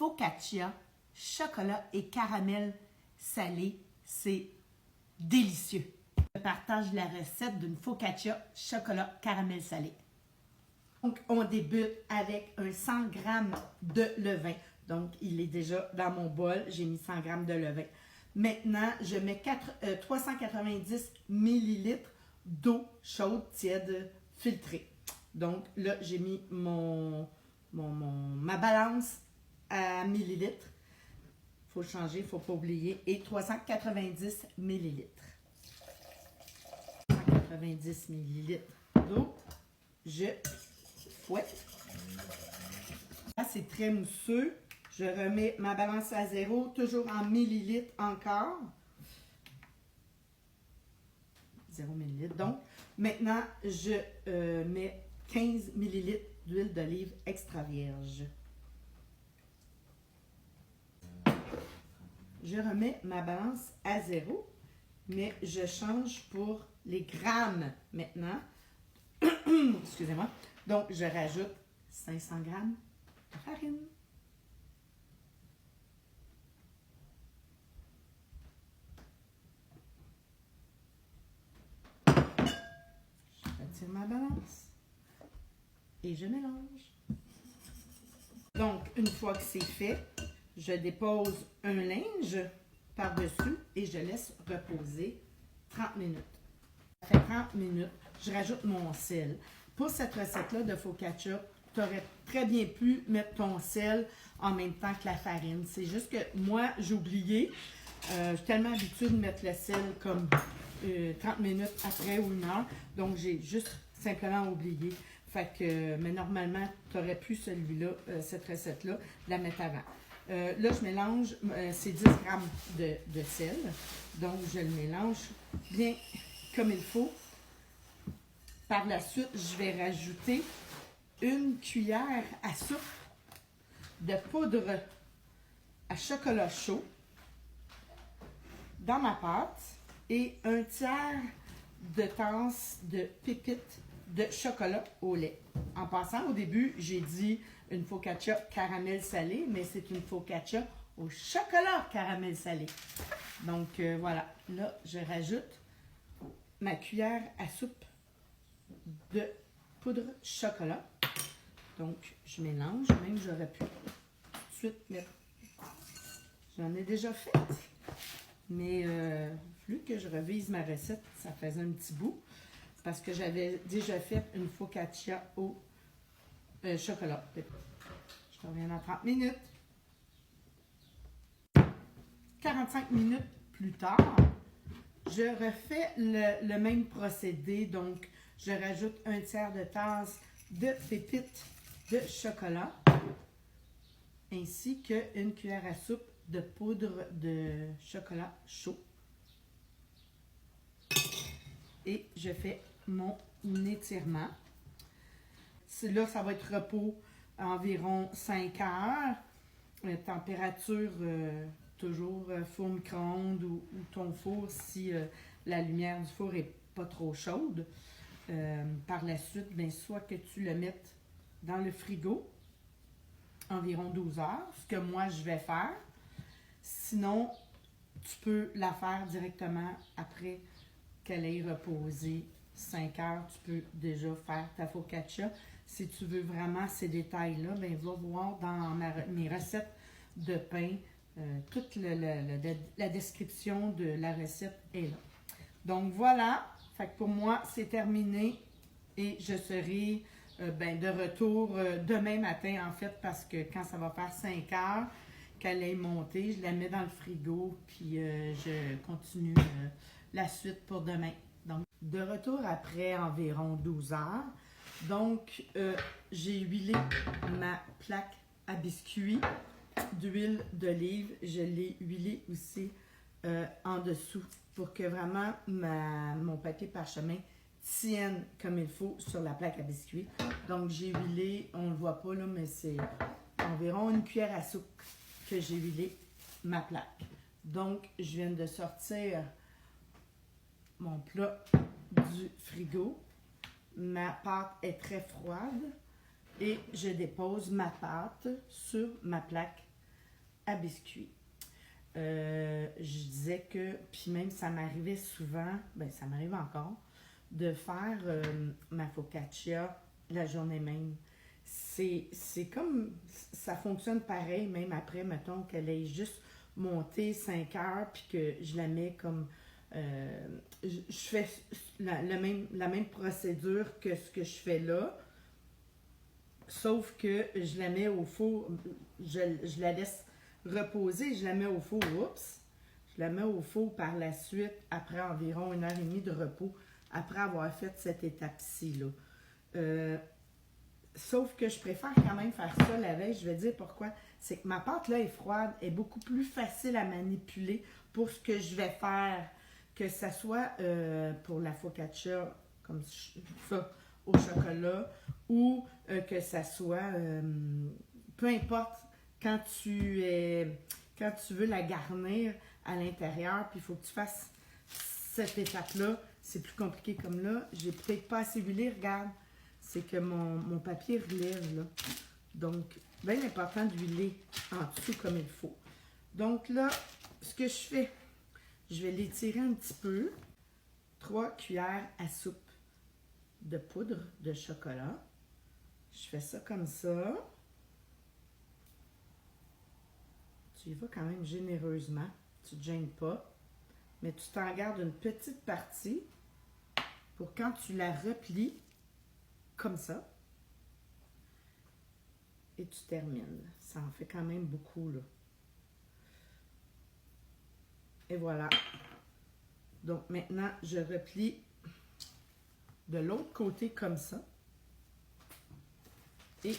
focaccia, chocolat et caramel salé. C'est délicieux. Je partage la recette d'une focaccia, chocolat, caramel salé. Donc, on débute avec un 100 g de levain. Donc, il est déjà dans mon bol. J'ai mis 100 g de levain. Maintenant, je mets 390 ml d'eau chaude, tiède, filtrée. Donc, là, j'ai mis ma balance à millilitres. Il faut le changer, il ne faut pas oublier. Et 390 ml. 190 ml d'eau. Je fouette. Là, c'est très mousseux. Je remets ma balance à 0, toujours en millilitres encore. 0 ml. Donc, maintenant, je mets 15 ml d'huile d'olive extra vierge. Je remets ma balance à 0, mais je change pour les grammes maintenant. Excusez-moi. Donc, je rajoute 500 g de farine. Je retire ma balance et je mélange. Donc, une fois que c'est fait, je dépose un linge par-dessus et je laisse reposer 30 minutes. Ça fait 30 minutes, je rajoute mon sel. Pour cette recette-là de focaccia, tu aurais très bien pu mettre ton sel en même temps que la farine. C'est juste que moi, j'ai oublié. Je suis tellement habituée de mettre le sel comme 30 minutes après ou une heure. Donc, j'ai juste simplement oublié. Fait que, mais normalement, tu aurais pu celui-là, cette recette-là, la mettre avant. Là, je mélange, c'est 10 g de sel. Donc, je le mélange bien comme il faut. Par la suite, je vais rajouter une cuillère à soupe de poudre à chocolat chaud dans ma pâte et un tiers de tasse de pépites de chocolat au lait. En passant, au début, j'ai dit une focaccia caramel salé, mais c'est une focaccia au chocolat caramel salé. Donc, voilà. Là, je rajoute ma cuillère à soupe de poudre chocolat. Donc, je mélange. Même, j'aurais pu tout de suite mettre... J'en ai déjà fait. Mais, vu que je revise ma recette, ça faisait un petit bout. Parce que j'avais déjà fait une focaccia au chocolat. Je reviens dans 30 minutes. 45 minutes plus tard, je refais le même procédé. Donc, je rajoute un tiers de tasse de pépites de chocolat ainsi qu'une cuillère à soupe de poudre de chocolat chaud. Et je fais mon étirement. Là, ça va être repos environ 5 heures. Température toujours four micro-ondes ou ton four si la lumière du four n'est pas trop chaude. Par la suite, bien, soit que tu le mettes dans le frigo environ 12 heures, ce que moi je vais faire. Sinon, tu peux la faire directement après qu'elle ait reposé 5 heures. Tu peux déjà faire ta focaccia. Si tu veux vraiment ces détails-là, bien, va voir dans mes recettes de pain. Toute la description de la recette est là. Donc voilà, fait que pour moi, c'est terminé et je serai de retour demain matin, en fait, parce que quand ça va faire 5 heures qu'elle est montée, je la mets dans le frigo, puis je continue la suite pour demain. Donc, de retour après environ 12 heures, donc j'ai huilé ma plaque à biscuits d'huile d'olive. Je l'ai huilé aussi en dessous pour que vraiment mon papier parchemin tienne comme il faut sur la plaque à biscuits. Donc, j'ai huilé, on ne le voit pas là, mais c'est environ une cuillère à soupe que j'ai huilé ma plaque. Donc, je viens de sortir mon plat du frigo. Ma pâte est très froide et je dépose ma pâte sur ma plaque à biscuits. Je disais que, puis même ça m'arrivait souvent, ben ça m'arrive encore, de faire ma focaccia la journée même. C'est comme, ça fonctionne pareil, même après, mettons qu'elle ait juste monté 5 heures, puis que je la mets comme, je fais la même procédure que ce que je fais là, sauf que je la mets au four, je la laisse reposer, je la mets au four, oups, je la mets au four par la suite, après environ 1 heure et demie de repos, après avoir fait cette étape-ci, là. Sauf que je préfère quand même faire ça la veille. Je vais dire pourquoi. C'est que ma pâte là est froide, est beaucoup plus facile à manipuler pour ce que je vais faire. Que ça soit pour la focaccia, comme ça, au chocolat, ou que ça soit, peu importe, quand quand tu veux la garnir à l'intérieur, puis il faut que tu fasses cette étape-là. C'est plus compliqué comme là. J'ai peut-être pas assez huilé, regarde. C'est que mon papier relève, là. Donc, bien important d'huiler en dessous comme il faut. Donc là, ce que je fais, je vais l'étirer un petit peu. 3 cuillères à soupe de poudre de chocolat. Je fais ça comme ça. Tu y vas quand même généreusement. Tu ne te gênes pas. Mais tu t'en gardes une petite partie pour quand tu la replies, comme ça. Et tu termines. Ça en fait quand même beaucoup, là. Et voilà. Donc maintenant, je replie de l'autre côté comme ça. Et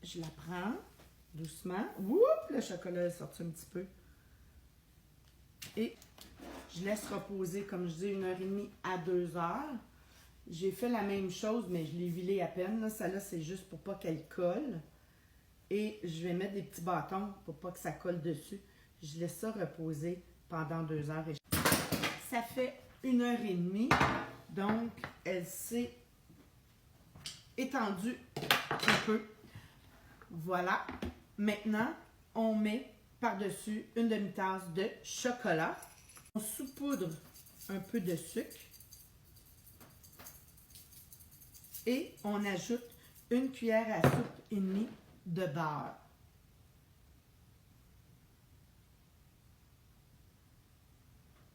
je la prends doucement. Oups, le chocolat est sorti un petit peu. Et je laisse reposer, comme je dis, 1 heure et demie à 2 heures. J'ai fait la même chose, mais je l'ai huilée à peine. Là. Ça, là, c'est juste pour pas qu'elle colle. Et je vais mettre des petits bâtons pour pas que ça colle dessus. Je laisse ça reposer pendant 2 heures. Ça fait 1 heure et demie. Donc, elle s'est étendue un peu. Voilà. Maintenant, on met par-dessus une demi-tasse de chocolat. On saupoudre un peu de sucre. Et on ajoute 1 cuillère à soupe et demie de beurre.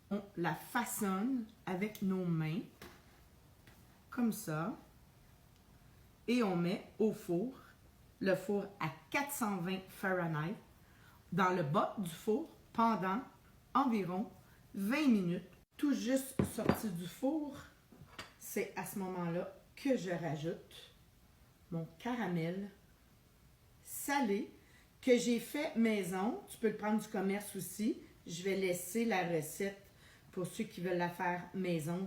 On la façonne avec nos mains, comme ça. Et on met au four, le four à 420 Fahrenheit, dans le bas du four pendant environ 20 minutes. Tout juste sorti du four, c'est à ce moment-là que je rajoute mon caramel salé que j'ai fait maison. Tu peux le prendre du commerce aussi. Je vais laisser la recette pour ceux qui veulent la faire maison.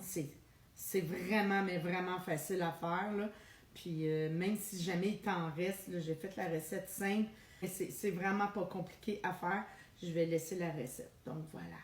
C'est vraiment, mais vraiment facile à faire, là. Puis même si jamais il t'en reste, j'ai fait la recette simple. C'est vraiment pas compliqué à faire. Je vais laisser la recette. Donc voilà.